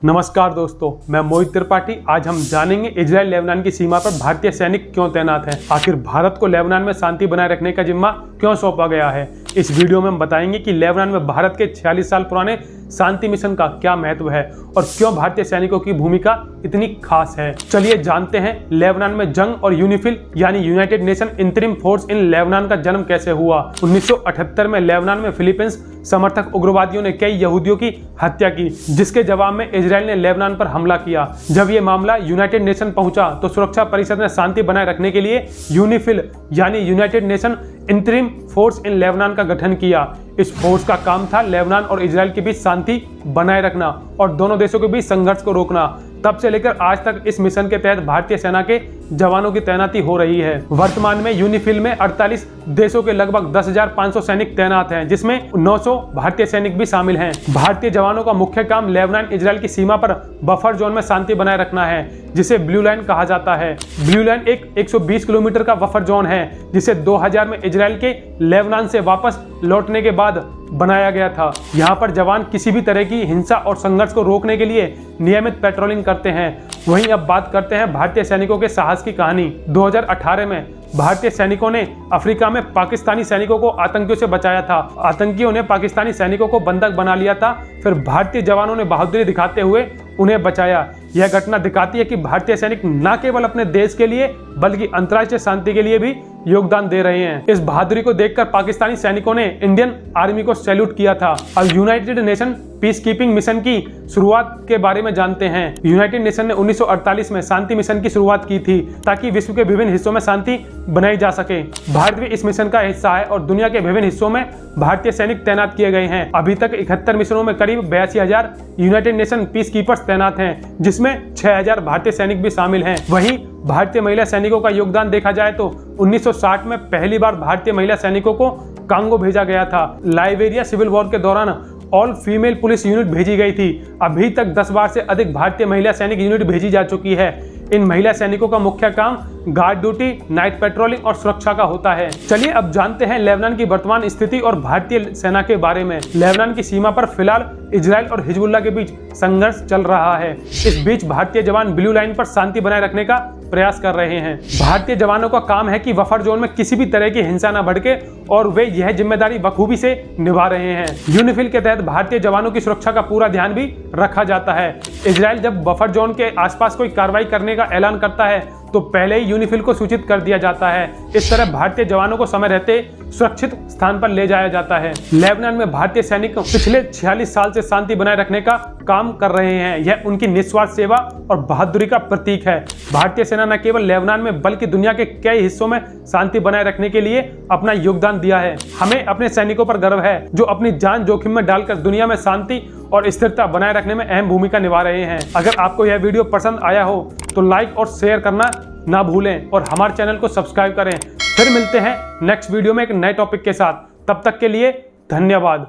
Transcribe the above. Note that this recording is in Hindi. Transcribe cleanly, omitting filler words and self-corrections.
नमस्कार दोस्तों, मैं मोहित त्रिपाठी। आज हम जानेंगे इजराइल लेबनान की सीमा पर भारतीय सैनिक क्यों तैनात हैं। आखिर भारत को लेबनान में शांति बनाए रखने का जिम्मा क्यों सौंपा गया है। इस वीडियो में हम बताएंगे कि लेबनान में भारत के 46 साल पुराने शांति मिशन का क्या महत्व है और क्यों भारतीय सैनिकों की भूमिका इतनी खास है। चलिए जानते हैं लेबनान में जंग और यूनिफिल यानी United nation interim force in Lebanon का जन्म कैसे हुआ। 1978 में लेबनान में फिलीपींस समर्थक उग्रवादियों ने कई यहूदियों की हत्या की, जिसके जवाब में इजराइल ने लेबनान पर हमला किया। जब यह मामला यूनाइटेड नेशन पहुंचा तो सुरक्षा परिषद ने शांति बनाए रखने के लिए यूनिफिल यानी United nation interim force in Lebanon का गठन किया। इस फोर्स का काम था लेबनान और इजराइल के बीच शांति बनाए रखना और दोनों देशों के बीच संघर्ष को रोकना। तब से लेकर आज तक इस मिशन के तहत भारतीय सेना के जवानों की तैनाती हो रही है। वर्तमान में यूनिफिल में 48 देशों के लगभग 10,500 सैनिक तैनात हैं, जिसमें 900 भारतीय सैनिक भी शामिल हैं। भारतीय जवानों का मुख्य काम लेबनान इजराइल की सीमा पर बफर जोन में शांति बनाए रखना है, जिसे ब्लू लाइन कहा जाता है। ब्लू लाइन एक 120 किलोमीटर का बफर जोन है, जिसे 2000 में इजराइल के लेबनान से वापस लौटने के बाद बनाया गया था। यहाँ पर जवान किसी भी तरह की हिंसा और संघर्ष को रोकने के लिए नियमित पेट्रोलिंग करते हैं। वहीं अब बात करते हैं भारतीय सैनिकों के साहस की कहानी। 2018 में भारतीय सैनिकों ने अफ्रीका में पाकिस्तानी सैनिकों को आतंकियों से बचाया था। आतंकियों ने पाकिस्तानी सैनिकों को बंधक बना लिया था, फिर भारतीय जवानों ने बहादुरी दिखाते हुए उन्हें बचाया। यह घटना दिखाती है कि भारतीय सैनिक न केवल अपने देश के लिए बल्कि अंतर्राष्ट्रीय शांति के लिए भी योगदान दे रहे हैं। इस बहादुरी को देखकर पाकिस्तानी सैनिकों ने इंडियन आर्मी को सैल्यूट किया था। अब United nation peace keeping mission की शुरुआत के बारे में जानते हैं। यूनाइटेड नेशन ने 1948 में शांति मिशन की शुरुआत की थी, ताकि विश्व के विभिन्न हिस्सों में शांति बनाई जा सके। भारत भी इस मिशन का हिस्सा है और दुनिया के विभिन्न हिस्सों में भारतीय सैनिक तैनात किए गए हैं। अभी तक 71 मिशनों में करीब 82,000 यूनाइटेड नेशन पीस कीपर्स तैनात हैं, जिसमें 6,000 भारतीय सैनिक भी शामिल हैं। वहीं भारतीय महिला सैनिकों का योगदान देखा जाए तो 1960 में पहली बार भारतीय महिला सैनिकों को कांगो भेजा गया था। लाइबेरिया सिविल वॉर के दौरान ऑल फीमेल पुलिस यूनिट भेजी गई थी। अभी तक 10 बार से अधिक भारतीय महिला सैनिक यूनिट भेजी जा चुकी है। इन महिला सैनिकों का मुख्य काम गार्ड ड्यूटी, नाइट पेट्रोलिंग और सुरक्षा का होता है। चलिए अब जानते हैं लेबनान की वर्तमान स्थिति और भारतीय सेना के बारे में। लेबनान की सीमा पर फिलहाल इजराइल और हिजबुल्लाह के बीच संघर्ष चल रहा है। इस बीच भारतीय जवान ब्लू लाइन पर शांति बनाए रखने का प्रयास कर रहे हैं। भारतीय जवानों का काम है कि बफर जोन में किसी भी तरह की हिंसा न भड़के और वे यह जिम्मेदारी बखूबी से निभा रहे हैं। यूनिफिल के तहत भारतीय जवानों की सुरक्षा का पूरा ध्यान भी रखा जाता है। इजराइल जब बफर जोन के आसपास कोई कार्रवाई करने का ऐलान करता है तो पहले ही यूनिफिल को सूचित कर दिया जाता है। इस तरह भारतीय जवानों को समय रहते सुरक्षित स्थान पर ले जाया जाता है। लेबनान में भारतीय सैनिक पिछले 46 साल से शांति बनाए रखने का काम कर रहे हैं। यह उनकी निस्वार्थ सेवा और बहादुरी का प्रतीक है। भारतीय सेना न केवल लेबनान में बल्कि दुनिया के कई हिस्सों में शांति बनाए रखने के लिए अपना योगदान दिया है। हमें अपने सैनिकों पर गर्व है, जो अपनी जान जोखिम में डालकर दुनिया में शांति और स्थिरता बनाए रखने में अहम भूमिका निभा रहे हैं। अगर आपको यह वीडियो पसंद आया हो तो लाइक और शेयर करना ना भूलें और हमारे चैनल को सब्सक्राइब करें। फिर मिलते हैं नेक्स्ट वीडियो में एक नए टॉपिक के साथ। तब तक के लिए धन्यवाद।